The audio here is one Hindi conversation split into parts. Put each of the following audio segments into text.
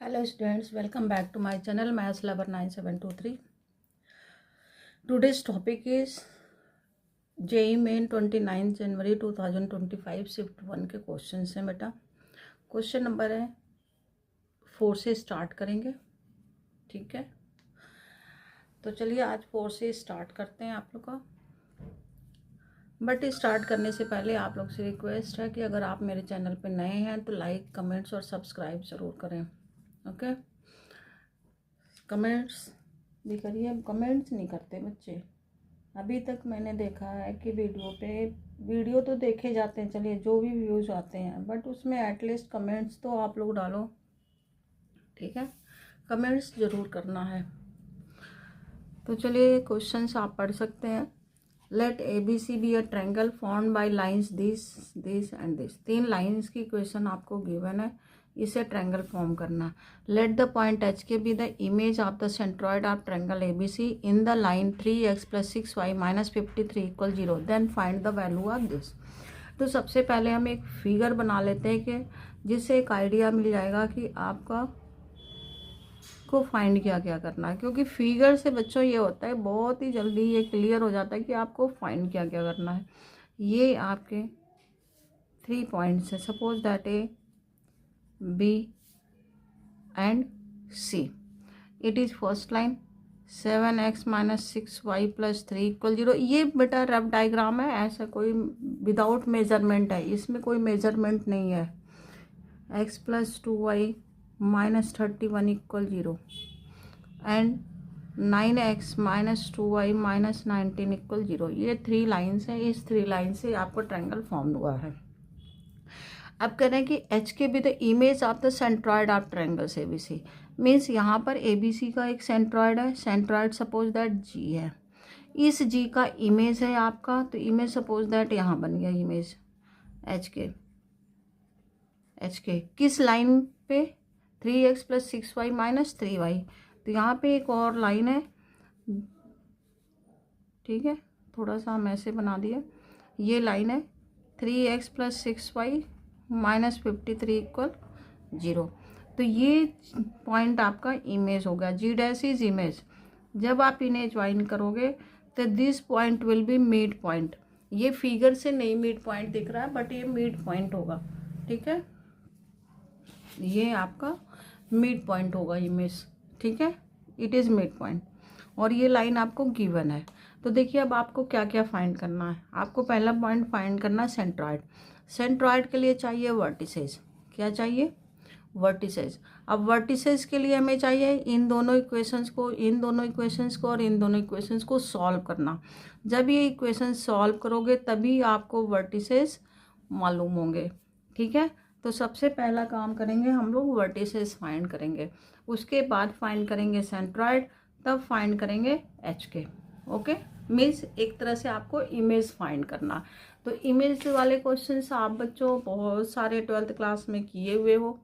Hello students, welcome back to my channel Maths Lover 9723. Today's topic is JEE Main 29 January 2025 shift 1 के क्वेश्चन हैं बेटा। क्वेश्चन नंबर है 4 से स्टार्ट करेंगे, ठीक है। तो चलिए आज 4 से स्टार्ट करते हैं आप लोग का। बट स्टार्ट करने से पहले आप लोग से रिक्वेस्ट है कि अगर आप मेरे चैनल पे नए हैं तो लाइक, कमेंट्स और सब्सक्राइब ज़रूर करें, ओके। कमेंट्स भी करिए, कमेंट्स नहीं करते बच्चे। अभी तक मैंने देखा है कि वीडियो तो देखे जाते हैं, चलिए जो भी व्यूज़ आते हैं, बट उसमें एटलीस्ट कमेंट्स तो आप लोग डालो, ठीक है। कमेंट्स ज़रूर करना है। तो चलिए क्वेश्चंस आप पढ़ सकते हैं। Let ABC be a triangle formed by lines this this and this. 3 lines की क्वेश्चन आपको गिवन है, इसे ट्रायंगल फॉर्म करना। Let the point h k be the image of the centroid of triangle ABC in the line 3x + 6y - 53 = 0, then find the value of this. तो सबसे पहले हम एक फिगर बना लेते हैं कि जिससे एक आइडिया मिल जाएगा कि आपका को फाइंड क्या करना है, क्योंकि फिगर से बच्चों ये होता है बहुत ही जल्दी ये क्लियर हो जाता है कि आपको फाइंड क्या करना है। ये आपके 3 पॉइंट्स हैं, suppose that A, B and C. It is first line 7x - 6y + 3 = 0। ये बेटा रफ डायग्राम है, ऐसा कोई विदाउट मेजरमेंट है, इसमें कोई मेजरमेंट नहीं है। x + 2y - 31 = 0 and 9x - 2y - 19 = 0। ये 3 लाइन्स हैं, इस 3 लाइन से आपको ट्रायंगल फॉर्म हुआ है। अब कह रहे हैं कि H k be the image of the centroid of triangles ABC। Means यहाँ पर ABC का एक सेंट्रॉइड है, सेंट्रॉइड सपोज दैट G है, इस G का इमेज है आपका, तो इमेज सपोज दैट यहाँ बन गया इमेज एच के किस लाइन पे 3x + 6y - 3y। तो यहाँ पे एक और लाइन है, ठीक है, थोड़ा सा हम ऐसे बना दिया, ये लाइन है 3x + 6y - 53 = 0। तो ये पॉइंट आपका इमेज होगा, G' इज इमेज। जब आप इन्हें ज्वाइन करोगे तो this point will be mid point. ये फिगर से नहीं मिड पॉइंट दिख रहा है, बट ये मिड पॉइंट होगा, ठीक है। ये आपका मिड पॉइंट होगा इमेज, ठीक है, इट इज़ मिड पॉइंट। और ये लाइन आपको गिवन है। तो देखिए अब आपको क्या क्या फाइंड करना है। आपको पहला पॉइंट फाइंड करना है सेंट्रॉइड। सेंट्रॉइड के लिए चाहिए वर्टिसेस। क्या चाहिए? वर्टिसेस। अब वर्टिसेस के लिए हमें चाहिए इन दोनों इक्वेशंस को और इन दोनों इक्वेशंस को सॉल्व करना। जब ये इक्वेशन सॉल्व करोगे तभी आपको वर्टिसेस मालूम होंगे, ठीक है। तो सबसे पहला काम करेंगे हम लोग वर्टिसेस फाइंड करेंगे, उसके बाद फाइंड करेंगे सेंट्रॉइड, तब फाइंड करेंगे एच के, ओके। मीन्स एक तरह से आपको इमेज फाइंड करना। तो इमेज वाले क्वेश्चंस आप बच्चों बहुत सारे 12th क्लास में किए हुए हो,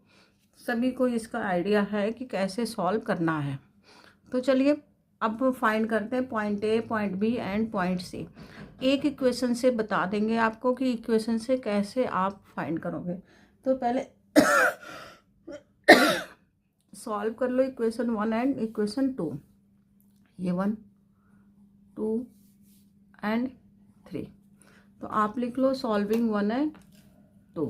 सभी को इसका आइडिया है कि कैसे सॉल्व करना है। तो चलिए अब फाइंड करते हैं point A, point B and point C. एक इक्वेशन से बता देंगे आपको कि इक्वेशन से कैसे आप फाइंड करोगे। तो पहले सॉल्व कर लो इक्वेशन 1 एंड इक्वेशन 2। ये 1, 2 एंड 3। तो आप लिख लो सॉल्विंग 1 एंड 2।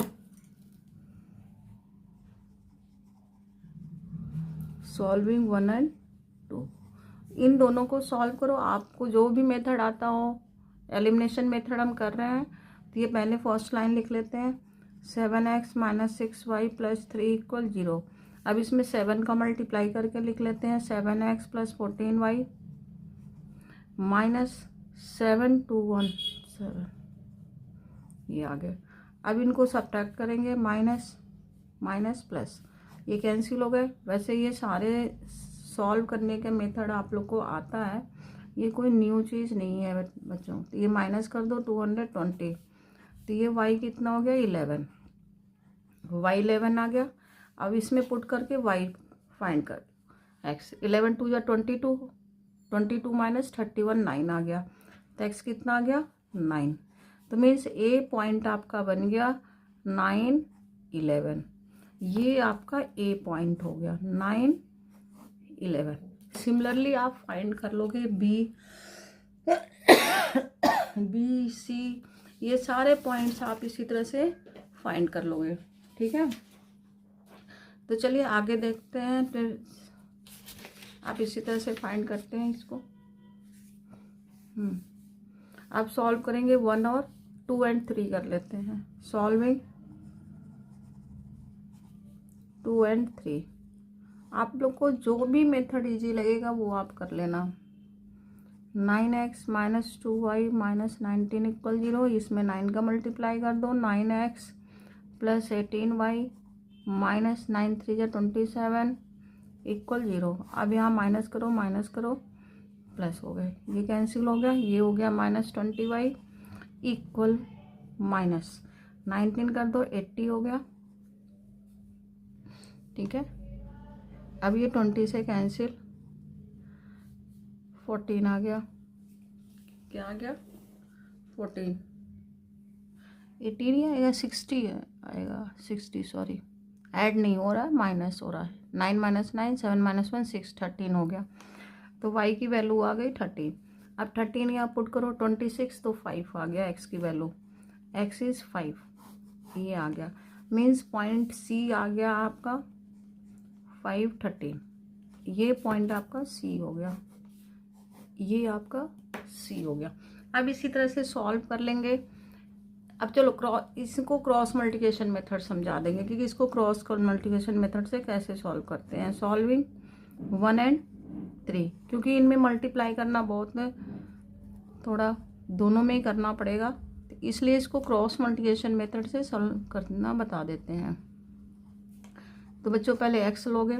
सॉल्विंग 1 एंड 2, इन दोनों को सॉल्व करो। आपको जो भी मेथड आता हो, एलिमिनेशन मेथड हम कर रहे हैं, तो ये पहले फर्स्ट लाइन लिख लेते हैं 7x - 6y + 3 = 0। अब इसमें 7 का मल्टीप्लाई करके लिख लेते हैं 7x + 14y -7 2 1 7, ये आ गया। अब इनको सब्ट्रैक्ट करेंगे, माइनस माइनस प्लस, ये कैंसिल हो गए। वैसे ये सारे सॉल्व करने के मेथड आप लोग को आता है, ये कोई न्यू चीज़ नहीं है बच्चों। तो ये माइनस कर दो 220, तो ये y कितना हो गया 11, y 11 आ गया। अब इसमें पुट करके y फाइंड कर, x 11 2 या 22, 22 - 31 9 आ गया। तो x कितना आ गया 9। तो मीन्स ए पॉइंट आपका बन गया 9 11। ये आपका ए पॉइंट हो गया 9, 11। सिमिलरली आप फाइंड कर लोगे बी सी, ये सारे पॉइंट्स आप इसी तरह से फाइंड कर लोगे। ठीक है, तो चलिए आगे देखते हैं। फिर आप इसी तरह से फाइंड करते हैं इसको। आप सॉल्व करेंगे 1 और 2 एंड 3 कर लेते हैं। Solving 2 and 3। आप लोग को जो भी मेथड इजी लगेगा वो आप कर लेना। 9x - 2y - 19 = 0। इसमें 9 का मल्टीप्लाई कर दो। 9x + 18y - 9 3 = 27 = 0। अब यहाँ माइनस करो प्लस हो गए, ये कैंसिल हो गया। ये हो गया -20y = -19 कर दो 80 हो गया। ठीक है, अब ये 20 से कैंसिल 14 आ गया। क्या आ गया? 14। 18 ही आएगा, 60 आएगा, 60 सॉरी, ऐड नहीं हो रहा है, माइनस हो रहा है। 9 - 9 7 - 1 6 13 हो गया। तो y की वैल्यू आ गई 13। अब 13 यहाँ पुट करो 26 तो 5 आ गया x की वैल्यू। x इज 5, ये आ गया। मीन्स पॉइंट C आ गया आपका 5 13। ये पॉइंट आपका C हो गया, ये आपका C हो गया। अब इसी तरह से सॉल्व कर लेंगे। अब चलो इसको क्रॉस मल्टीप्लिकेशन मेथड समझा देंगे, क्योंकि इसको क्रॉस मल्टीप्लिकेशन मेथड से कैसे सॉल्व करते हैं। सॉल्विंग 1 एंड 3, क्योंकि इनमें मल्टीप्लाई करना बहुत में थोड़ा दोनों में ही करना पड़ेगा, तो इसलिए इसको क्रॉस मल्टीप्लिकेशन मेथड से सॉल्व करना बता देते हैं। तो बच्चों पहले x लोगे,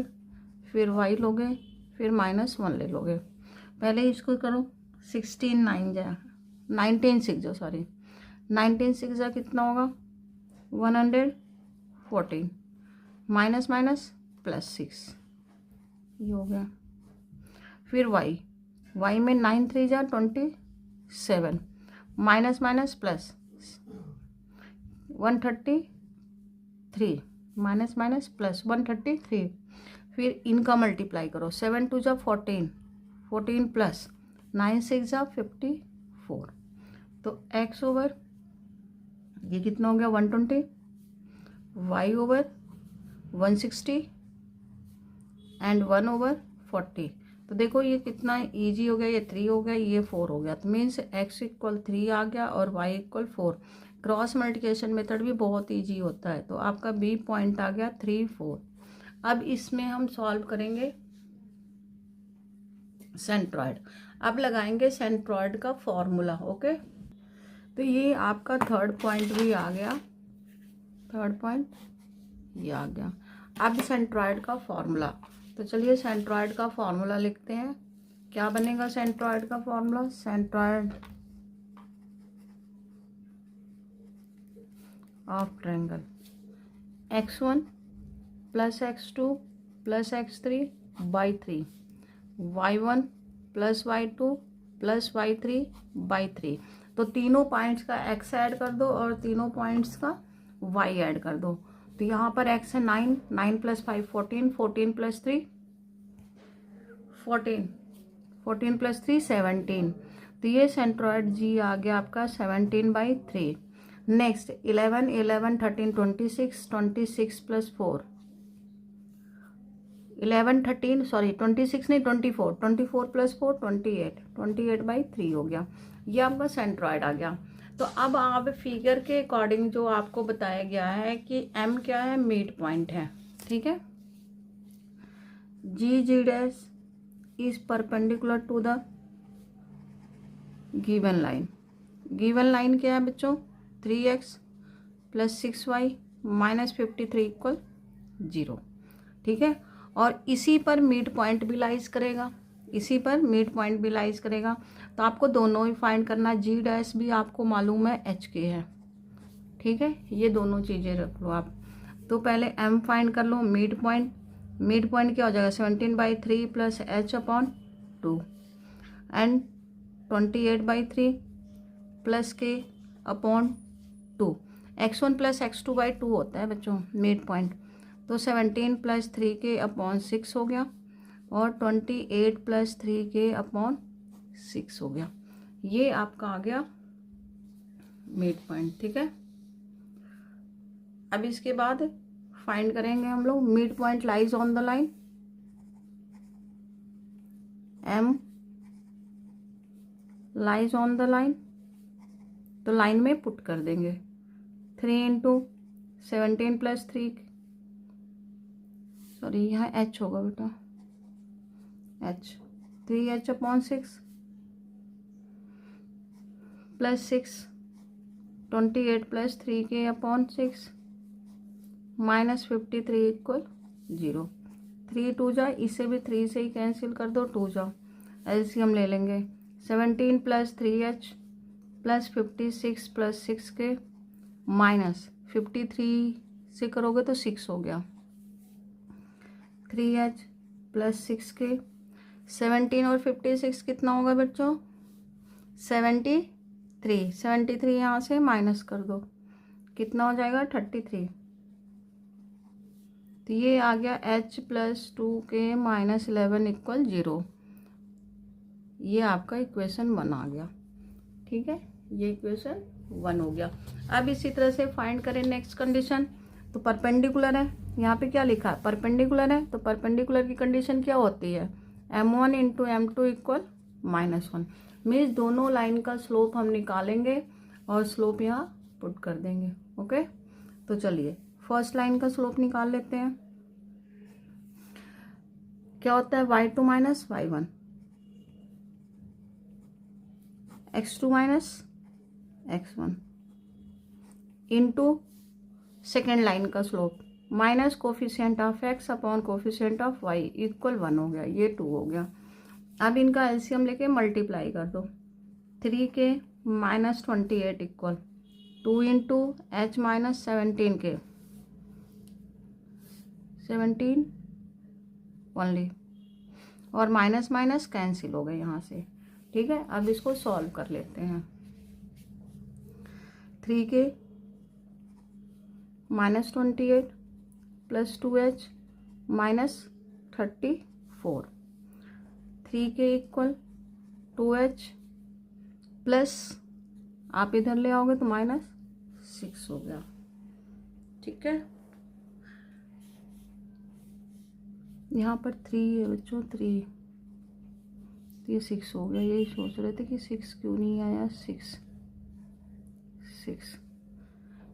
फिर y लोगे, फिर -1 ले लोगे। पहले इसको करो 16 9 जा 19 6 जो सॉरी 19 6 जा कितना होगा 114 माइनस माइनस +6, ये हो गया। फिर y में 9 3 जा 27 minus minus plus 133 minus minus plus 133। फिर इनका मल्टीप्लाई करो 7 2 जा 14 14 प्लस 9 6 जा 54। तो x ओवर ये कितना हो गया 120, y ओवर 160 एंड 1 ओवर 40। तो देखो ये कितना इजी हो गया, ये 3 हो गया, ये 4 हो गया। तो मीन्स x = 3 आ गया और y = 4। क्रॉस मल्टीप्लिकेशन मेथड भी बहुत इजी होता है। तो आपका B पॉइंट आ गया 3 4। अब इसमें हम सॉल्व करेंगे सेंट्रॉयड। अब लगाएंगे सेंट्रॉयड का फॉर्मूला। ओके, तो ये आपका थर्ड पॉइंट भी आ गया, थर्ड पॉइंट ये आ गया। अब सेंट्रॉयड का फॉर्मूला, तो चलिए सेंट्रॉयड का फॉर्मूला लिखते हैं। क्या बनेगा सेंट्रॉयड का formula? Centroid of triangle x1 + x2 + x3 / 3, y1 + y2 + y3 / 3। तो तीनों पॉइंट्स का x ऐड कर दो और तीनों पॉइंट्स का y ऐड कर दो। तो यहाँ पर x है 9 9 + 5 14 14 + 3 14 14 + 3 17। तो ये सेंट्रॉयड G आ गया आपका 17/3। नेक्स्ट 11 11 13 26 26 + 4 11 13 सॉरी 26 नहीं 24 24 + 4 28 28/3 हो गया। ये आपका सेंट्रॉयड आ गया। तो अब आप फिगर के अकॉर्डिंग जो आपको बताया गया है कि M क्या है, मिड पॉइंट है। ठीक है, G' is perpendicular to the given line. Given line क्या है बच्चों? 3x + 6y - 53 = 0। ठीक है, और इसी पर मिड पॉइंट भी लाइज करेगा, इसी पर मिड पॉइंट भी लाइज करेगा। तो आपको दोनों ही फाइंड करना। G' भी आपको मालूम है HK है। ठीक है, ये दोनों चीज़ें रख लो आप। तो पहले M फाइंड कर लो, मिड पॉइंट। मिड पॉइंट क्या हो जाएगा 17/3 + h/2 and 28/3 + k/2। x1 + x2/2 होता है बच्चों मिड पॉइंट। तो 17 + 3k/6 हो गया और 28 + 3k/6 हो गया। ये आपका आ गया मिड पॉइंट। ठीक है, अब इसके बाद फाइंड करेंगे हम लोग mid point lies on the line, M lies on the line, तो लाइन में पुट कर देंगे 3 × 17 + 3, सॉरी यहाँ H होगा बेटा, H 3H/6 + 6 28 + 3k/6 -53 = 0। 3 2 जा, इसे भी 3 से ही कैंसिल कर दो, 2 जा, एलसीएम ले लेंगे 17 + 3H + 56 + 6k -53 से करोगे तो 6 हो गया, 3H + 6k 17 और 56 कितना होगा बच्चों, 73। 73 यहाँ से माइनस कर दो, कितना हो जाएगा 33। तो ये आ गया H + 2k - 11 = 0। ये आपका इक्वेशन 1 आ गया। ठीक है, ये इक्वेशन 1 हो गया। अब इसी तरह से फाइंड करें नेक्स्ट कंडीशन। तो परपेंडिकुलर है, यहाँ पे क्या लिखा है, परपेंडिकुलर है, तो परपेंडिकुलर की कंडीशन क्या होती है, M1 × M2 = -1। मीन्स दोनों लाइन का स्लोप हम निकालेंगे और स्लोप यहाँ पुट कर देंगे। ओके, तो चलिए फर्स्ट लाइन का स्लोप निकाल लेते हैं। क्या होता है, y2 - y1 x2 - x1 into second line का slope minus coefficient of x upon coefficient of y = 1 हो गया, ये 2 हो गया। अब इनका एलसीएम लेके मल्टीप्लाई कर दो, 3k - 28 = 2 × h - 17k 17 ओनली, और माइनस माइनस कैंसिल हो गए यहाँ से। ठीक है, अब इसको सॉल्व कर लेते हैं। 3k - 28 + 2h - 34, 3k = 2h plus आप इधर ले आओगे तो -6 हो गया। ठीक है, यहाँ पर 3 है बच्चों, 3, ये 6 हो गया। यही सोच रहे थे कि 6 क्यों नहीं आया, 6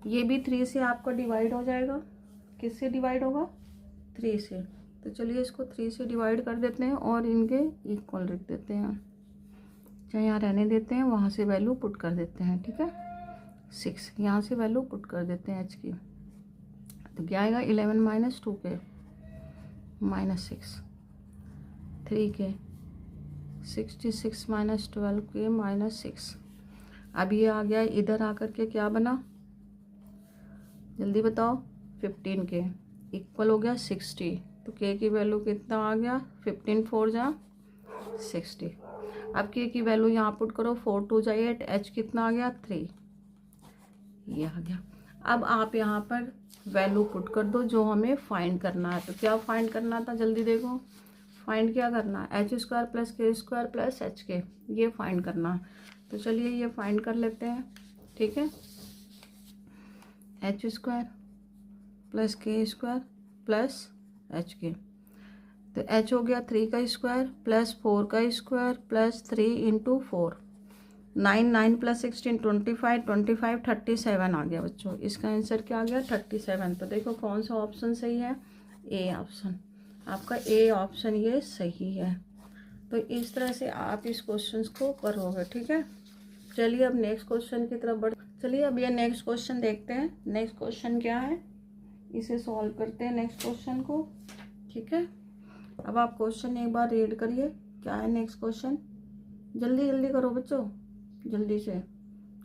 ये भी 3 से आपका डिवाइड हो जाएगा। किससे डिवाइड होगा, 3 से। तो चलिए इसको 3 से डिवाइड कर देते हैं और इनके इक्वल रख देते हैं, चाहे यहाँ रहने देते हैं, वहाँ से वैल्यू पुट कर देते हैं। ठीक है, 6 यहाँ से वैल्यू पुट कर देते हैं h की, तो क्या आएगा 11 - 2k -6, 3k 66 - 12k -6। अब ये आ गया, इधर आकर के क्या बना, जल्दी बताओ, 15k इक्वल हो गया 60। तो k की वैल्यू कितना आ गया, 15 4 जा 60। अब k की वैल्यू यहाँ पुट करो, 4 2 जा 8, h कितना आ गया 3, ये आ गया। अब आप यहाँ पर वैल्यू पुट कर दो जो हमें फाइंड करना है। तो क्या फाइंड करना था, जल्दी देखो, फाइंड क्या करना है, h² + k² + hk, ये फाइंड करना है। तो चलिए ये फाइंड कर लेते हैं। ठीक है, h² + k² + hk, तो h हो गया 3 का स्क्वायर प्लस 4 का स्क्वायर प्लस 3 × 4, 9 9 + 16 25 25 37 आ गया बच्चों। इसका आंसर क्या आ गया, 37। तो देखो कौन सा ऑप्शन सही है, ए ऑप्शन, आपका ए ऑप्शन ये सही है। तो इस तरह से आप इस क्वेश्चन को करोगे। ठीक है, चलिए अब नेक्स्ट क्वेश्चन की तरफ बढ़, चलिए अब ये नेक्स्ट क्वेश्चन देखते हैं। नेक्स्ट क्वेश्चन क्या है, इसे सॉल्व करते हैं नेक्स्ट क्वेश्चन को। ठीक है, अब आप क्वेश्चन एक बार रीड करिए, क्या है नेक्स्ट क्वेश्चन, जल्दी जल्दी करो बच्चों, जल्दी से।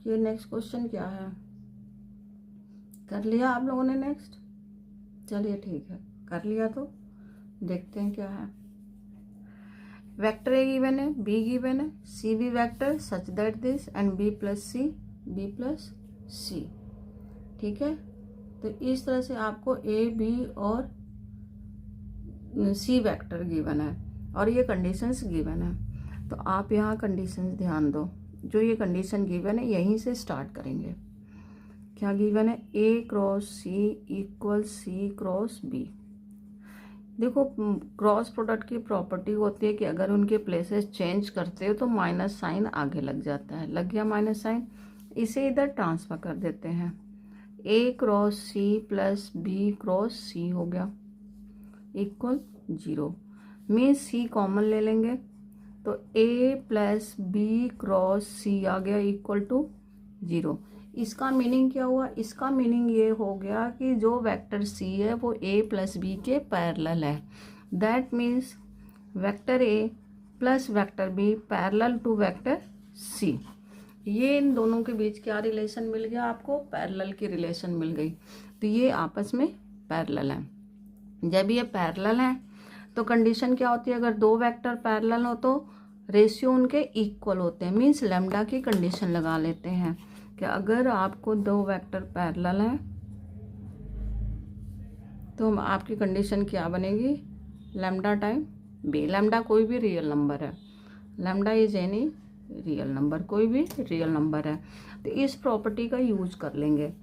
ये नेक्स्ट क्वेश्चन क्या है, कर लिया आप लोगों ने नेक्स्ट, चलिए ठीक है, कर लिया तो देखते हैं क्या है। वेक्टर ए गिवन है, बी गिवन है, C B vector such that this and B plus C. ठीक है, तो इस तरह से आपको ए बी और सी वेक्टर गिवन है और ये कंडीशंस गिवन है। तो आप यहाँ कंडीशंस ध्यान दो, जो ये कंडीशन गिवन है यहीं से स्टार्ट करेंगे। क्या गिवन है? ए क्रॉस सी इक्वल सी क्रॉस बी। देखो क्रॉस प्रोडक्ट की प्रॉपर्टी होती है कि अगर उनके प्लेसेस चेंज करते हो तो माइनस साइन आगे लग जाता है। लग गया माइनस साइन, इसे इधर ट्रांसफर कर देते हैं। A cross C plus B cross C हो गया इक्वल 0। मीन्स सी कॉमन ले लेंगे तो ए प्लस बी क्रॉस सी आ गया इक्वल टू 0। इसका मीनिंग क्या हुआ? इसका मीनिंग ये हो गया कि जो वेक्टर सी है वो ए प्लस बी के पैरेलल है। That means vector a plus vector b parallel to vector c. ये इन दोनों के बीच क्या रिलेशन मिल गया आपको? पैरेलल की रिलेशन मिल गई। तो ये आपस में पैरेलल है। जब ये पैरेलल है तो कंडीशन क्या होती है? अगर दो वेक्टर पैरेलल हो तो रेशियो उनके इक्वल होते हैं। मीन्स लैम्डा की कंडीशन लगा लेते हैं कि अगर आपको दो वेक्टर पैरेलल हैं तो आपकी कंडीशन क्या बनेगी? Lambda time B. लैम्डा कोई भी रियल नंबर है, lambda is any real number, कोई भी रियल नंबर है। तो इस प्रॉपर्टी का यूज कर लेंगे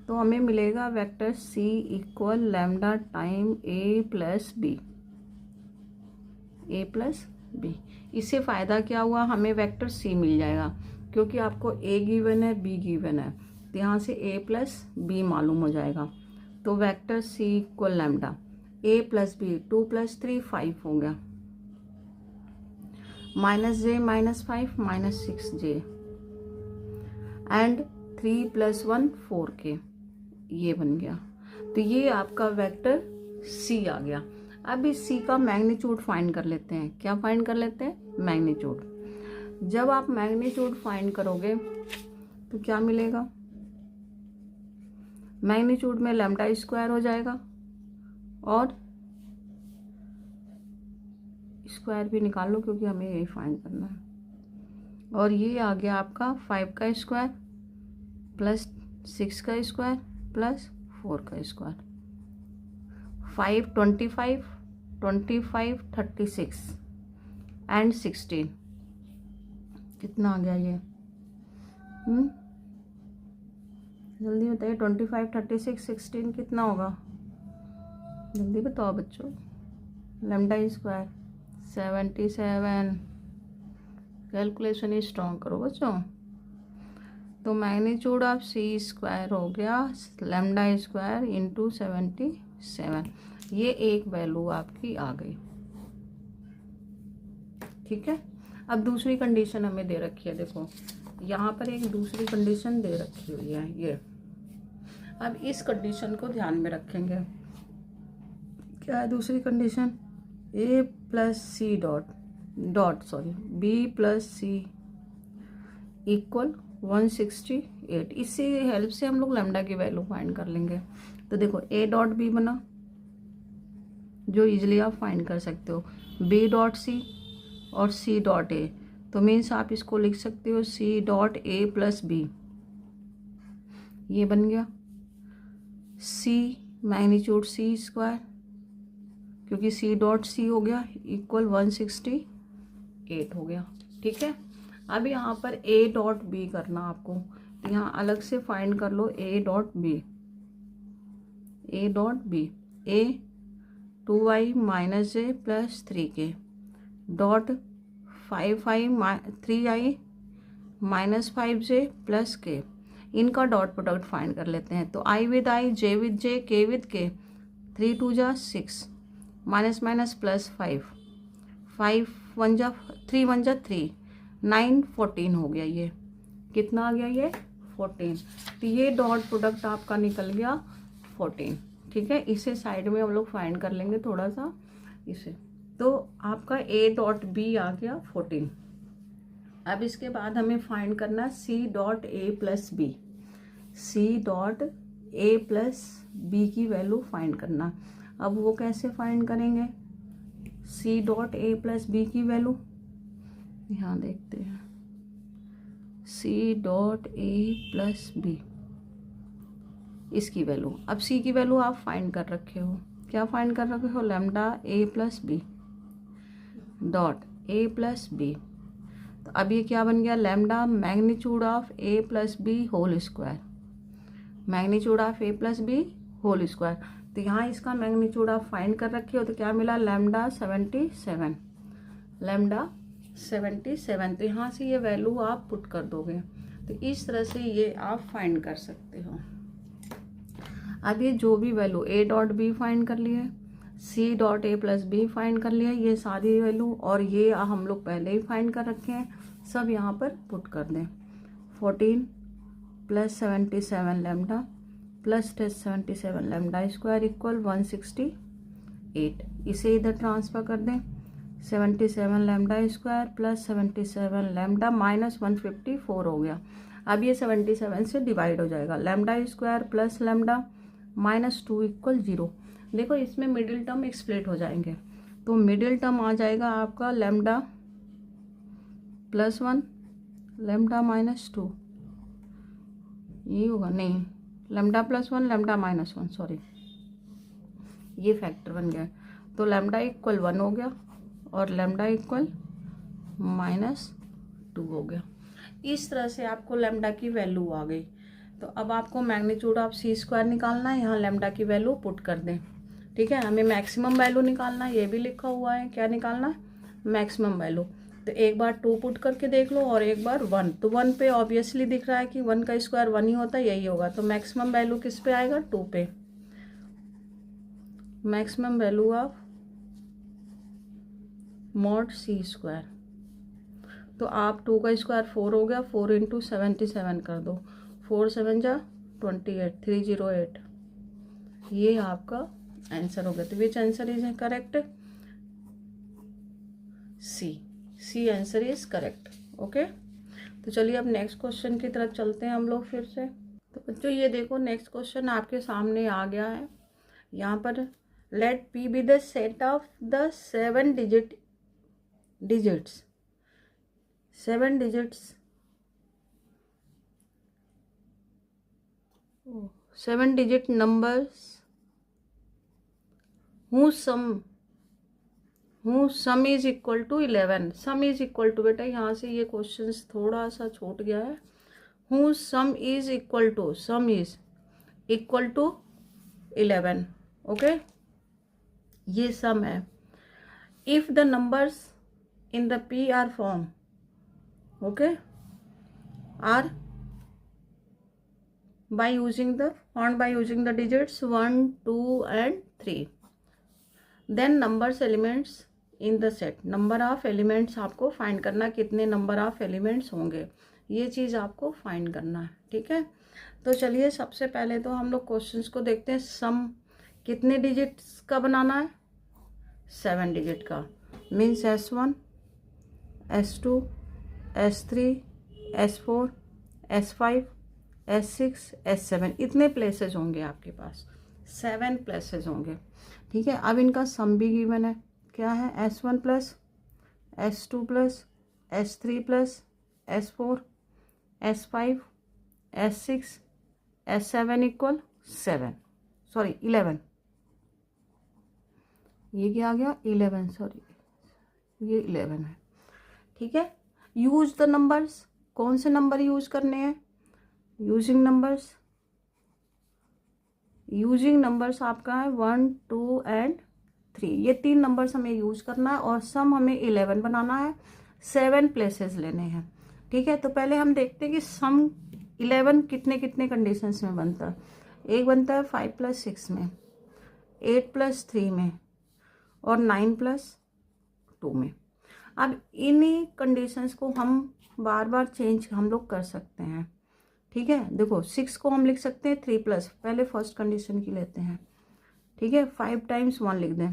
तो हमें मिलेगा vector C equal lambda time A plus B. A plus B, इससे फ़ायदा क्या हुआ? हमें वेक्टर सी मिल जाएगा क्योंकि आपको ए गिवन है बी गिवन है, तो यहाँ से ए प्लस बी मालूम हो जाएगा। तो vector C equal lambda a plus B 2 + 3 5 हो गया, -j -5 -6j एंड 3 + 1 4k, ये बन गया। तो ये आपका वेक्टर सी आ गया। अब इस सी का मैग्नीट्यूड फाइंड कर लेते हैं। क्या फाइंड कर लेते हैं? मैग्नीट्यूड। जब आप मैग्नीट्यूड फाइंड करोगे तो क्या मिलेगा? मैग्नीट्यूड में लैम्डा स्क्वायर हो जाएगा और स्क्वायर भी निकाल लो क्योंकि हमें यही फाइंड करना है। और ये आ गया आपका 5 का स्क्वायर प्लस 6 का स्क्वायर प्लस 4 का स्क्वायर। 5 25 25 36 एंड 16 कितना आ गया ये? जल्दी बताइए। 25 36 16 कितना होगा? जल्दी बताओ बच्चों। Lambda square 77। कैलकुलेशन स्ट्रॉन्ग करो बच्चों। तो मैग्नीट्यूड ऑफ सी स्क्वायर हो गया लैम्डा स्क्वायर इंटू 77। ये एक वैल्यू आपकी आ गई। ठीक है। अब दूसरी कंडीशन हमें दे रखी है। देखो यहाँ पर एक दूसरी कंडीशन दे रखी हुई है ये। अब इस कंडीशन को ध्यान में रखेंगे। क्या है दूसरी कंडीशन? ए प्लस सी बी प्लस सी इक्वल 168। इसी हेल्प से हम लोग लैम्डा की वैल्यू फाइंड कर लेंगे। तो देखो ए डॉट बी बना, जो इजीली आप फाइंड कर सकते हो, बी डॉट सी और सी डॉट ए। तो मीन्स आप इसको लिख सकते हो सी डॉट ए प्लस बी। ये बन गया सी मैग्नीट्यूड सी स्क्वायर, क्योंकि सी डॉट सी हो गया इक्वल 168 हो गया। ठीक है। अब यहाँ पर ए डॉट बी करना आपको, तो यहाँ अलग से फाइंड कर लो A dot B. A dot B A 2y - j + 3k dot 5i 3i - 5j + k। इनका डॉट प्रोडक्ट फाइंड कर लेते हैं। तो i with i, j with j, k with k, 3 2 जा 6 माइनस माइनस प्लस 5 5 1 जा 3 1 जा 3 9 14 हो गया। ये कितना आ गया? ये 14। तो ये डॉट प्रोडक्ट आपका निकल गया 14। ठीक है। इसे साइड में हम लोग फाइंड कर लेंगे थोड़ा सा इसे। तो आपका ए डॉट बी आ गया 14। अब इसके बाद हमें फाइंड करना सी डॉट ए प्लस बी। सी डॉट ए प्लस बी की वैल्यू फाइंड करना। अब वो कैसे फाइंड करेंगे? सी डॉट ए प्लस बी की वैल्यू यहाँ देखते हैं। सी डॉट ए प्लस बी, इसकी वैल्यू। अब सी की वैल्यू आप फाइंड कर रखे हो, क्या फाइंड कर रखे हो, lambda a plus b dot A plus b. तो अब ये क्या बन गया, lambda magnitude of a plus b whole square, magnitude of a plus b whole square. तो यहाँ इसका मैग्नीट्यूड आप फाइंड कर रखे हो, तो क्या मिला, लैम्डा 77, लैम्डा 77। तो यहाँ से ये वैल्यू आप पुट कर दोगे, तो इस तरह से ये आप फाइंड कर सकते हो। अब ये जो भी value a dot b find कर लिए, सी डॉट ए प्लस बी फाइंड कर लिया, ये सारी वैल्यू, और ये हम लोग पहले ही फाइंड कर रखे हैं, सब यहाँ पर पुट कर दें। 14 plus 77 lambda plus 77 lambda square equal 168। इसे इधर ट्रांसफर कर दें, 77 lambda square plus 77 lambda minus 154 हो गया। अब ये 77 से डिवाइड हो जाएगा, lambda square plus lambda minus 2 equal 0। देखो इसमें मिडिल टर्म एक्सप्लेट हो जाएंगे, तो मिडिल टर्म आ जाएगा आपका लैम्डा प्लस 1 लैम्डा माइनस 2, ये होगा, नहीं lambda plus 1 lambda minus 1, sorry ये फैक्टर बन गया। तो लैम्डा इक्वल 1 हो गया और लैम्डा इक्वल माइनस 2 हो गया। इस तरह से आपको लैम्डा की वैल्यू आ गई। तो अब आपको मैग्नीट्यूड ऑफ सी स्क्वायर निकालना है, यहाँ लैम्डा की वैल्यू पुट कर दें, ठीक है। हमें मैक्सिमम वैल्यू निकालना है, ये भी लिखा हुआ है, क्या निकालना है, मैक्सिमम वैल्यू। तो एक बार 2 पुट करके देख लो और एक बार 1। तो 1 पे ऑब्वियसली दिख रहा है कि 1 का स्क्वायर 1 ही होता है, यही होगा। तो मैक्सिमम वैल्यू किस पे आएगा, 2 पे, maximum value of mod c square. तो आप 2 का स्क्वायर 4 हो गया, 4 इंटू 77 कर दो, 4 7 जा 28, 308, ये आपका आंसर हो गया। तो which answer is correct, C answer is correct. Okay, तो चलिए अब नेक्स्ट क्वेश्चन की तरफ चलते हैं हम लोग फिर से। तो बच्चों ये देखो नेक्स्ट क्वेश्चन आपके सामने आ गया है। यहाँ पर let P be the set of the 7 digits 7 digit numbers whose sum is equal to 11। sum is equal to, बेटा यहाँ से ये क्वेश्चन थोड़ा सा छूट गया है। whose sum is equal to 11। Okay, ये सम है। if the numbers in the P are form, okay, are by using the digits 1 2 and 3, then numbers elements in the set, number of elements आपको फाइंड करना, कितने नंबर ऑफ एलिमेंट्स होंगे, ये चीज़ आपको फाइंड करना है, ठीक है। तो चलिए सबसे पहले तो हम लोग क्वेश्चंस को देखते हैं। सम कितने डिजिट्स का बनाना है, 7 डिजिट का, means S1 S2 S3 S4 S5 S6 S7, इतने प्लेसेस होंगे आपके पास, 7 प्लेसेस होंगे, ठीक है। अब इनका सम भी गिवन है, क्या है, S1 plus S2 plus S3 plus S4 S5 S6 S7 equal 11। ये क्या आ गया, 11, सॉरी ये 11 है, ठीक है। यूज द नंबर्स, कौन से नंबर यूज करने हैं, यूजिंग नंबर्स आपका है 1 2 एंड 3, ये 3 नंबर्स हमें यूज करना है और सम हमें 11 बनाना है, 7 प्लेसेस लेने हैं, ठीक है। तो पहले हम देखते हैं कि सम 11 कितने कितने कंडीशंस में बनता है। एक बनता है 5 + 6 में, 8 + 3 में और 9 + 2 में। अब इन्हीं कंडीशंस को हम बार बार चेंज हम लोग कर सकते हैं, ठीक है। देखो 6 को हम लिख सकते हैं 3+, पहले फर्स्ट कंडीशन की लेते हैं, ठीक है। 5 × 1 लिख दें,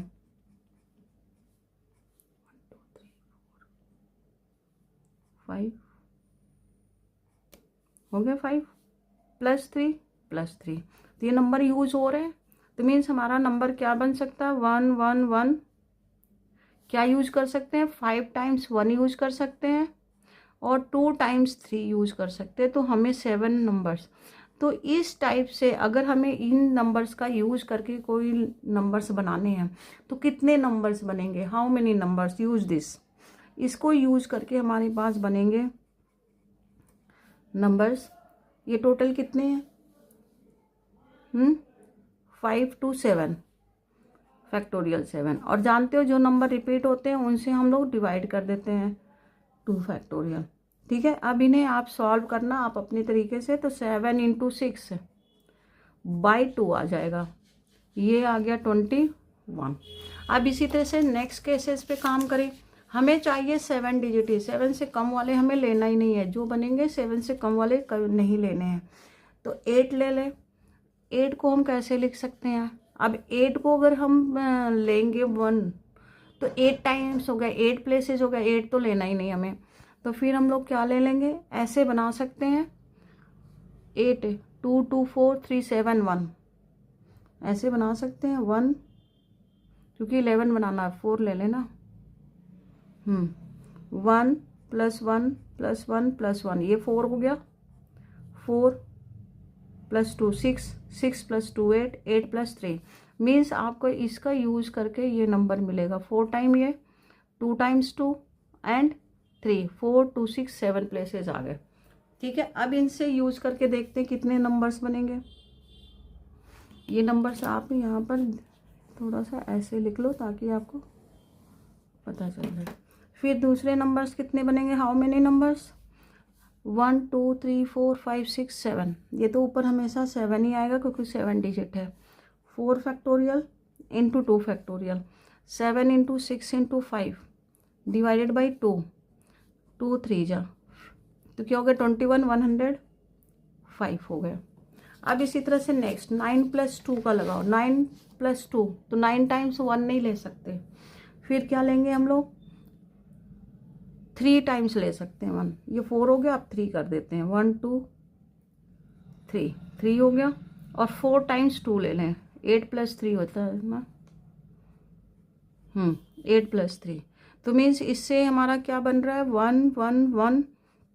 5 हो गया, 5 + 3 + 3, तो ये नंबर यूज हो रहे हैं। तो मीन्स हमारा नंबर क्या बन सकता है, 1 1 1, क्या यूज कर सकते हैं, 5 × 1 यूज कर सकते हैं और 2 × 3 यूज कर सकते हैं। तो हमें 7 नंबर्स, तो इस टाइप से अगर हमें इन नंबर्स का यूज करके कोई नंबर्स बनाने हैं तो कितने नंबर्स बनेंगे, how many numbers use this, इसको यूज करके हमारे पास बनेंगे नंबर्स। ये टोटल कितने हैं, 5 to 7 फैक्टोरियल 7। और जानते हो जो नंबर रिपीट होते हैं उनसे हम लोग डिवाइड कर देते हैं 2 फैक्टोरियल। ठीक है, अब इन्हें आप सॉल्व करना आप अपने तरीके से। तो 7 × 6/2 आ जाएगा, ये आ गया 21। अब इसी तरह से नेक्स्ट केसेस पे काम करें। हमें चाहिए 7 डिजिट ही, 7 से कम वाले हमें लेना ही नहीं है, जो बनेंगे 7 से कम वाले नहीं लेने हैं। तो 8 ले लें। 8 को हम कैसे लिख सकते हैं, अब 8 को अगर हम लेंगे 1 तो 8 टाइम्स हो गया, 8 प्लेसेस हो गया, 8 तो लेना ही नहीं हमें। तो फिर हम लोग क्या ले लेंगे, ऐसे बना सकते हैं 8 2 2 4 3 7 1, ऐसे बना सकते हैं 1, क्योंकि 11 बनाना है 4 ले लेना। 1 + 1 + 1 + 1, ये 4 हो गया। 4 + 2 6, 6 + 2 8, 8 + 3 मीन्स आपको इसका यूज करके ये नंबर मिलेगा 4 टाइम ये, 2 टाइम्स 2 एंड 3, 4 2 6 7 प्लेसेस आ गए। ठीक है, अब इनसे यूज करके देखते हैं कितने नंबर्स बनेंगे। ये नंबर्स आप यहाँ पर थोड़ा सा ऐसे लिख लो ताकि आपको पता चल जाए। फिर दूसरे नंबर्स कितने बनेंगे, हाउ मेनी नंबर्स, 1 2 3 4 5 6 7, ये तो ऊपर हमेशा 7 ही आएगा क्योंकि 7 डिजिट है। 4 फैक्टोरियल × 2 फैक्टोरियल, 7 × 6 × 5 डिवाइडेड बाई 2, 2 3 जा, तो क्या हो गया 21, 105 हो गया। अब इसी तरह से नेक्स्ट 9 + 2 का लगाओ, 9 + 2 तो 9 टाइम्स 1 नहीं ले सकते, फिर क्या लेंगे हम लोग 3 टाइम्स ले सकते हैं 1, ये 4 हो गया, अब 3 कर देते हैं 1 2 3, 3 हो गया। और 4 टाइम्स 2 ले लें, 8 + 3 होता है ना, 8 + 3, तो मीन्स इससे हमारा क्या बन रहा है 1 1 1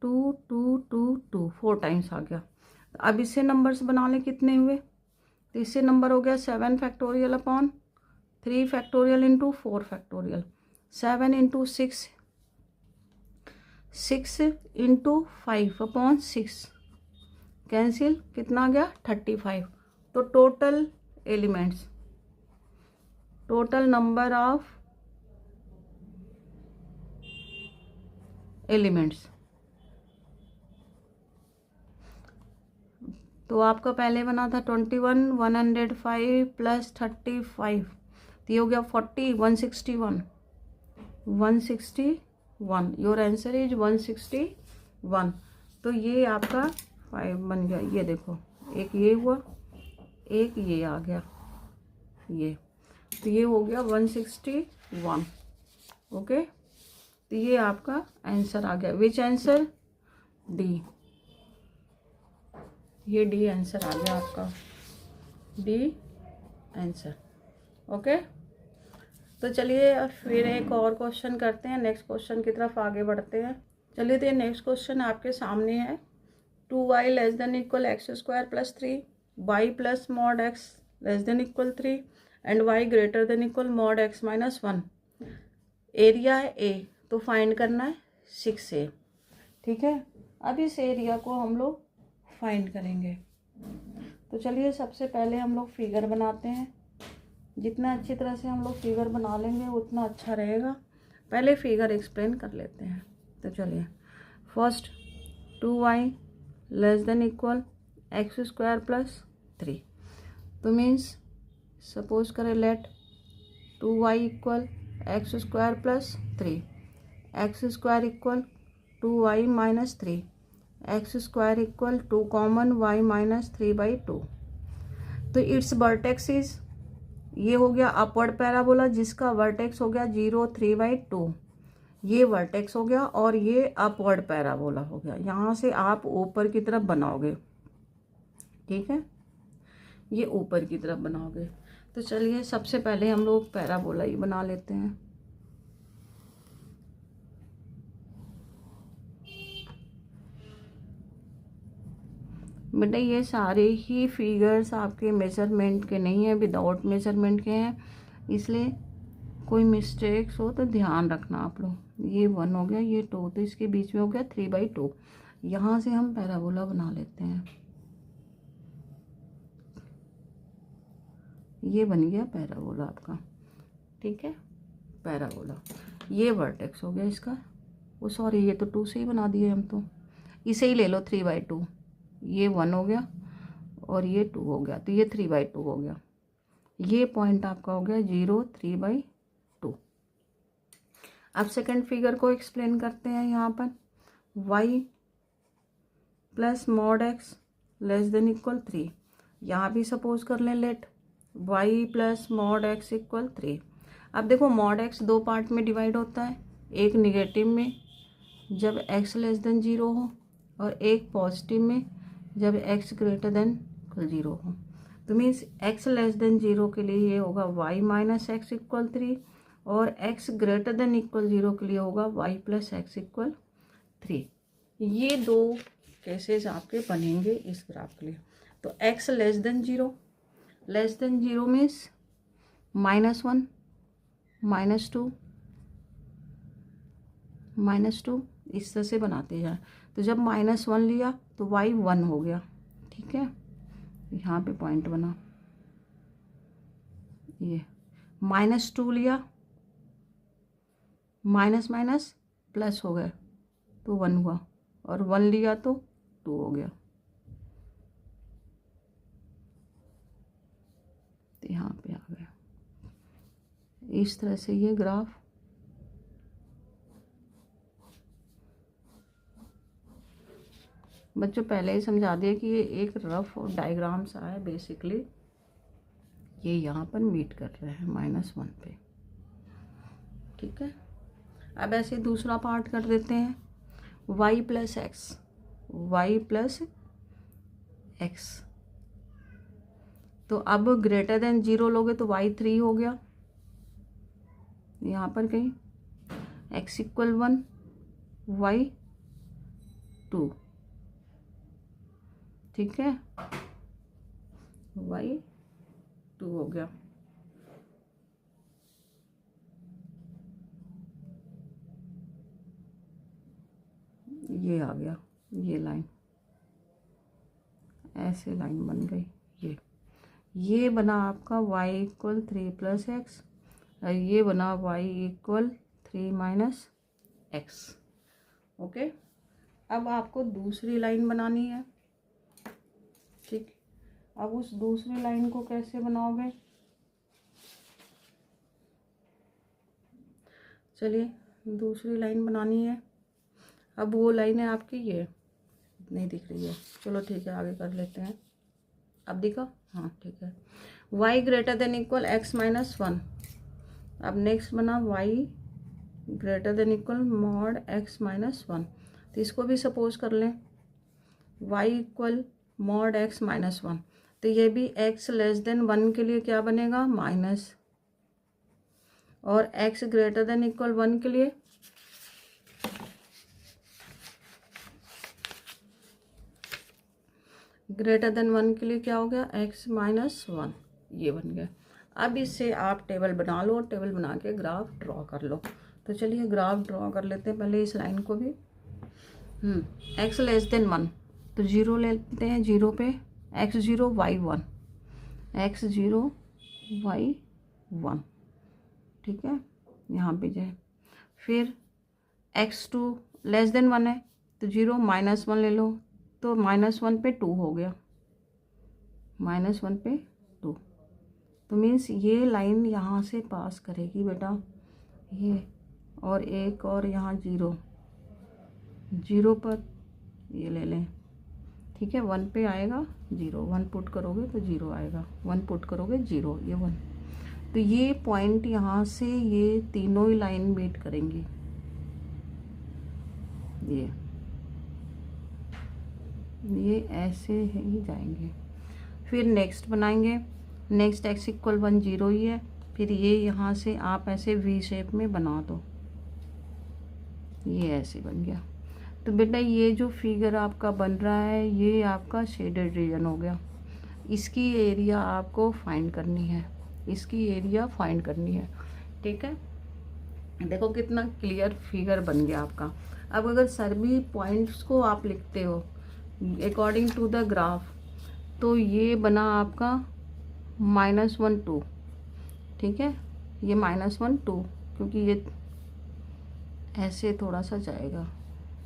2 2 2 2, 4 टाइम्स आ गया। अब इससे नंबर्स बना लें कितने हुए, तो इससे नंबर हो गया 7 factorial upon 3 factorial × 4 factorial, 7 × 6 6 × 5 upon 6, cancel, कितना आ गया 35। तो total elements, total number of elements, तो आपका पहले बना था 21 105 + 35, तो ये हो गया 40 161 161, योर आंसर इज 161। तो ये आपका 5 बन गया, ये देखो एक ये हुआ, एक ये आ गया, ये तो ये हो गया 161। ओके, तो ये आपका आंसर आ गया, विच आंसर, डी, ये डी आंसर आ गया आपका, डी आंसर। ओके, तो चलिए फिर एक और क्वेश्चन करते हैं, नेक्स्ट क्वेश्चन की तरफ आगे बढ़ते हैं। चलिए, तो ये नेक्स्ट क्वेश्चन आपके सामने है, 2y <= x² + 3, y + mod x <= 3 and y <= mod x - 1। Area है a, तो फाइंड करना है 6a। ठीक है, अब इस एरिया को हम लोग फाइंड करेंगे। तो चलिए सबसे पहले हम लोग फिगर बनाते हैं, जितना अच्छी तरह से हम लोग फिगर बना लेंगे उतना अच्छा रहेगा। पहले फिगर एक्सप्लेन कर लेते हैं। तो चलिए, फर्स्ट 2y <= x² + 3, तो मीन्स सपोज करें late 2y = x² + 3, x² = 2y - 3, x² = 2 common y - 3/2। तो इट्स वर्टेक्स इज, ये हो गया अपवर्ड पैराबोला जिसका वर्टेक्स हो गया 0 3/2, ये वर्टेक्स हो गया, और ये अपवर्ड पैराबोला हो गया। यहाँ से आप ऊपर की तरफ बनाओगे, ठीक है, ये ऊपर की तरफ बनाओगे। तो चलिए सबसे पहले हम लोग पैराबोला ही बना लेते हैं। बेटा ये सारे ही फिगर्स आपके मेजरमेंट के नहीं है, विदाउट मेजरमेंट के हैं, इसलिए कोई मिस्टेक्स हो तो ध्यान रखना आप लोग। ये 1 हो गया, ये 2, तो इसके बीच में हो गया 3/2। यहाँ से हम पैराबोला बना लेते हैं। ये बन गया पैराबोला आपका, ठीक है, पैराबोला। ये वर्टेक्स हो गया इसका। वो सॉरी, ये तो 2 से ही बना दिए हम, तो इसे ही ले लो 3/2। ये 1 हो गया और ये 2 हो गया, तो ये 3/2 हो गया। ये पॉइंट आपका हो गया 0, 3/2। अब सेकंड फिगर को एक्सप्लेन करते हैं। यहाँ पर y plus mod x less than equal 3। यहाँ भी सपोज कर लें let y plus mod x equal 3। अब देखो मॉड x 2 पार्ट में डिवाइड होता है, एक निगेटिव में जब x लेस देन 0 हो और एक पॉजिटिव में जब x ग्रेटर देन इक्वल 0 हो। तो मीन्स x लेस देन 0 के लिए ये होगा y माइनस एक्स इक्वल 3 और x ग्रेटर देन इक्वल 0 के लिए होगा y प्लस एक्स इक्वल 3। ये 2 केसेस आपके बनेंगे इस ग्राफ के लिए। तो x लेस देन 0 मीन्स -1 -2 -2 इस तरह से बनाते जाए। तो जब -1 लिया तो y 1 हो गया, ठीक है, यहाँ पे पॉइंट बना। ये -2 लिया, माइनस माइनस प्लस हो गया तो 1 हुआ, और 1 लिया तो 2 हो गया। तो यहाँ पे आ गया। इस तरह से ये ग्राफ बच्चों पहले ही समझा दिया कि ये एक रफ डायग्राम सा है। बेसिकली ये यहाँ पर मीट कर रहे हैं -1 पे, ठीक है। अब ऐसे दूसरा पार्ट कर देते हैं, y प्लस एक्स। तो अब ग्रेटर देन 0 लोगे तो y 3 हो गया, यहाँ पर कहीं x इक्वल 1 y 2, ठीक है, y 2 हो गया। ये आ गया, ये लाइन ऐसे लाइन बन गई। ये बना आपका y इक्वल 3 प्लस एक्स और ये बना y equal 3 minus x. Okay, अब आपको दूसरी लाइन बनानी है, ठीक। अब उस दूसरी लाइन को कैसे बनाओगे, चलिए दूसरी लाइन बनानी है। अब वो लाइन है आपकी, ये नहीं दिख रही है, चलो ठीक है आगे कर लेते हैं। अब दिखा, हाँ ठीक है। y greater than equal x minus 1। अब नेक्स्ट बना y greater than equal mod x minus 1। तो इसको भी सपोज कर लें y equal mod x minus 1। तो ये भी x लेस देन 1 के लिए क्या बनेगा, माइनस, और x ग्रेटर देन इक्वल 1 के लिए ग्रेटर देन 1 के लिए क्या हो गया, x माइनस 1। ये बन गया। अब इससे आप टेबल बना लो, टेबल बना के ग्राफ ड्रॉ कर लो। तो चलिए ग्राफ ड्रॉ कर लेते हैं पहले इस लाइन को भी। x लेस देन 1 तो 0 लेते हैं, 0 पे x 0 y 1, x 0 y 1, ठीक है, यहाँ पे जाए। फिर x 2 लेस देन 1 है तो 0 -1 ले लो, तो -1 पे 2 हो गया, -1 पे 2। तो मीन्स ये लाइन यहाँ से पास करेगी बेटा, ये, और एक और यहाँ 0 पर ये ले लें, ठीक है। 1 पे आएगा 0, 1 पुट करोगे तो 0 आएगा, 1 पुट करोगे 0, ये 1। तो ये पॉइंट यहाँ से ये तीनों ही लाइन मीट करेंगी, ये ऐसे ही जाएंगे। फिर नेक्स्ट बनाएंगे, नेक्स्ट x इक्वल 1 0 ही है। फिर ये यहाँ से आप ऐसे वी शेप में बना दो, ये ऐसे बन गया। तो बेटा ये जो फिगर आपका बन रहा है ये आपका शेडेड रीजन हो गया। इसकी एरिया आपको फाइंड करनी है, इसकी एरिया फाइंड करनी है। ठीक है, देखो कितना क्लियर फिगर बन गया आपका। अब अगर सभी पॉइंट्स को आप लिखते हो अकॉर्डिंग टू द ग्राफ, तो ये बना आपका -1 2। ठीक है, ये -1 2, क्योंकि ये ऐसे थोड़ा सा जाएगा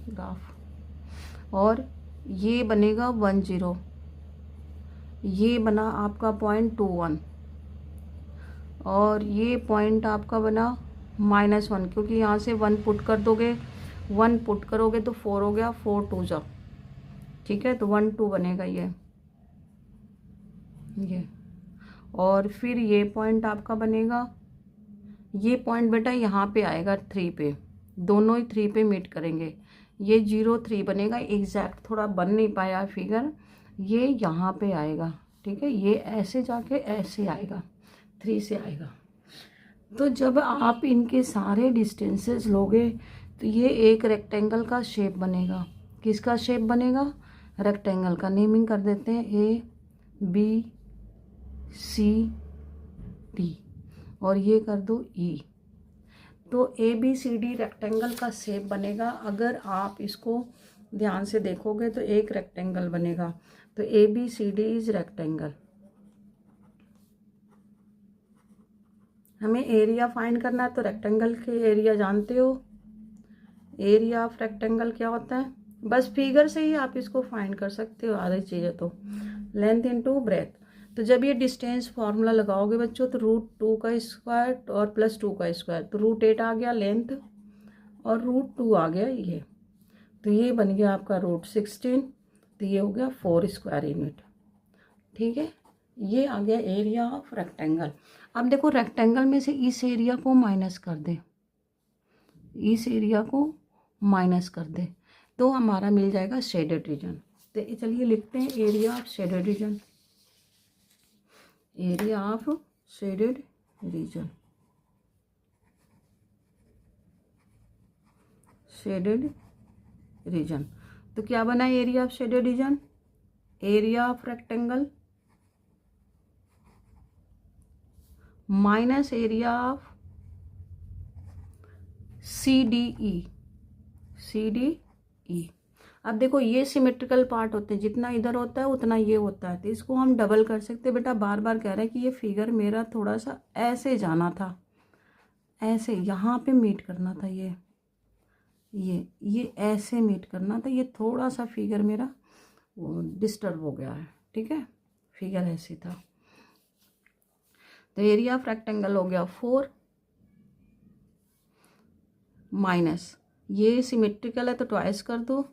ग्राफ, और ये बनेगा 1 0। ये बना आपका पॉइंट 2 1, और ये पॉइंट आपका बना -1, क्योंकि यहाँ से 1 पुट कर दोगे, 1 पुट करोगे तो 4 हो गया, 4 2 जा। ठीक है, तो 1 2 बनेगा ये। और फिर ये पॉइंट आपका बनेगा, ये पॉइंट बेटा यहाँ पे आएगा 3 पे, दोनों ही 3 पे मीट करेंगे। ये 0 3 बनेगा, एग्जैक्ट थोड़ा बन नहीं पाया फिगर, ये यहाँ पे आएगा। ठीक है, ये ऐसे जाके ऐसे आएगा, 3 से आएगा। तो जब आप इनके सारे डिस्टेंसेस लोगे तो ये एक रेक्टेंगल का शेप बनेगा। किसका शेप बनेगा? रेक्टेंगल का। नेमिंग कर देते हैं ABCD, और ये कर दो E। तो ABCD रेक्टेंगल का शेप बनेगा। अगर आप इसको ध्यान से देखोगे तो एक रेक्टेंगल बनेगा। तो ABCD इज रेक्टेंगल। हमें एरिया फाइंड करना है, तो रेक्टेंगल के एरिया जानते हो, एरिया ऑफ रेक्टेंगल क्या होता है? बस फिगर से ही आप इसको फाइंड कर सकते हो आधी चीज़ें। तो लेंथ इनटू ब्रेथ। तो जब ये डिस्टेंस फार्मूला लगाओगे बच्चों, तो √2 का स्क्वायर और +2 का स्क्वायर, तो √8 आ गया लेंथ, और √2 आ गया ये, तो ये बन गया आपका √16। तो ये हो गया 4 स्क्वायर यूनिट। ठीक है, ये आ गया एरिया ऑफ रेक्टेंगल। अब देखो रेक्टेंगल में से इस एरिया को माइनस कर दे, इस एरिया को माइनस कर दे, तो हमारा मिल जाएगा शेडेड रीजन। तो चलिए लिखते हैं area of shaded region, area of shaded region, shaded region. तो क्या बना area of shaded region? Area of rectangle minus area of CDE। अब देखो ये सिमेट्रिकल पार्ट होते हैं, जितना इधर होता है उतना ये होता है, तो इसको हम डबल कर सकते हैं। बेटा बार बार कह रहा है कि ये फिगर मेरा थोड़ा सा ऐसे जाना था, ऐसे यहाँ पे मीट करना था, ये ऐसे मीट करना था, ये थोड़ा सा फिगर मेरा डिस्टर्ब हो गया है। ठीक है, फिगर ऐसे था। तो एरिया ऑफ रेक्टेंगल हो गया 4 माइनस, ये सिमेट्रिकल है तो ट्वाइस कर दो,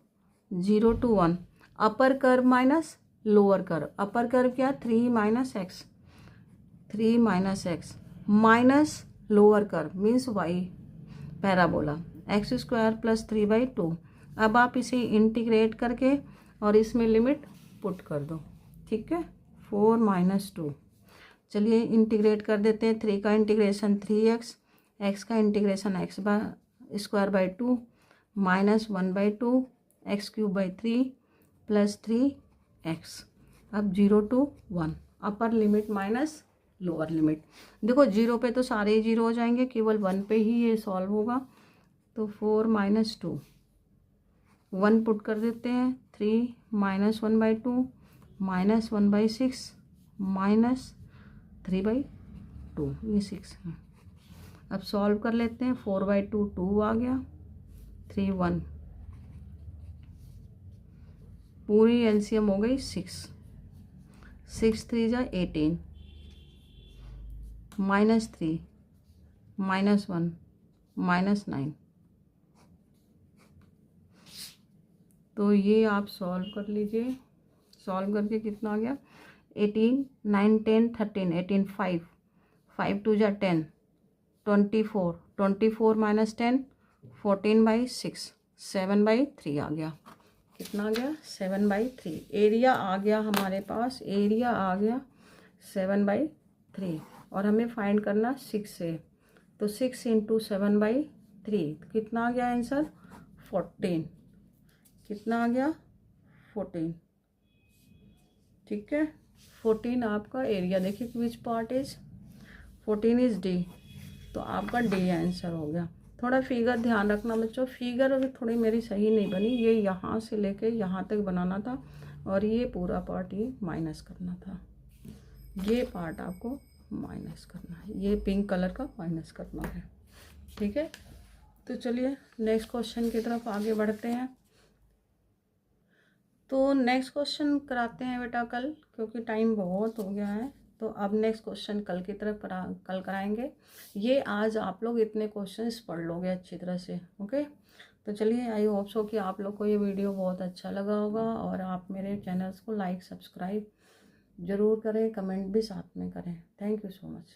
0 to 1। Upper curve minus lower curve. Upper curve क्या? 3 - x, 3 - x minus lower curve means y parabola, x² + 3/2। अब आप इसे इंटीग्रेट करके और इसमें लिमिट पुट कर दो। ठीक है, 4 - 2। चलिए इंटीग्रेट कर देते हैं। 3 का इंटीग्रेशन 3x, x का इंटीग्रेशन x² / 2 -1/2 x³ / 3 + 3x। अब 0 to 1, upper limit minus lower limit. देखो 0 पे तो सारे 0 हो जाएंगे, केवल 1 पे ही ये सॉल्व होगा। तो 4 - 2, 1 पुट कर देते हैं, 3 -1/2 -1/6 -3/2, ये 6 है। अब सॉल्व कर लेते हैं। 4/2 2 आ गया, 3 1, पूरी एलसीएम हो गई 6, 6 3 जा 18 -3 -1 -9। तो ये आप सॉल्व कर लीजिए। सॉल्व करके कितना आ गया? 18 9 10 13 18 5 5 2 जा 10 24 24 - 10 14/6 7/3 आ गया। कितना आ गया? 7/3। एरिया आ गया हमारे पास, एरिया आ गया 7/3, और हमें फाइंड करना 6 से। तो 6 × 7/3 कितना आ गया आंसर? 14। कितना आ गया 14, ठीक है। 14 आपका एरिया देखिए which part is 14 is D, तो आपका डी आंसर हो गया। थोड़ा फिगर ध्यान रखना बच्चों, फिगर अभी थोड़ी मेरी सही नहीं बनी, ये यहाँ से लेके यहाँ तक बनाना था और ये पूरा पार्ट ये माइनस करना था, ये पार्ट आपको माइनस करना है, ये पिंक कलर का माइनस करना है, ठीक है। तो चलिए नेक्स्ट क्वेश्चन की तरफ आगे बढ़ते हैं। तो नेक्स्ट क्वेश्चन कराते हैं बेटा कल, क्योंकि टाइम बहुत हो गया है। तो अब नेक्स्ट क्वेश्चन कल की तरफ कल कराएंगे। ये आज आप लोग इतने क्वेश्चंस पढ़ लोगे अच्छी तरह से, ओके। तो चलिए आई होप सो कि आप लोग को ये वीडियो बहुत अच्छा लगा होगा और आप मेरे चैनल्स को लाइक सब्सक्राइब ज़रूर करें, कमेंट भी साथ में करें। Thank you so much.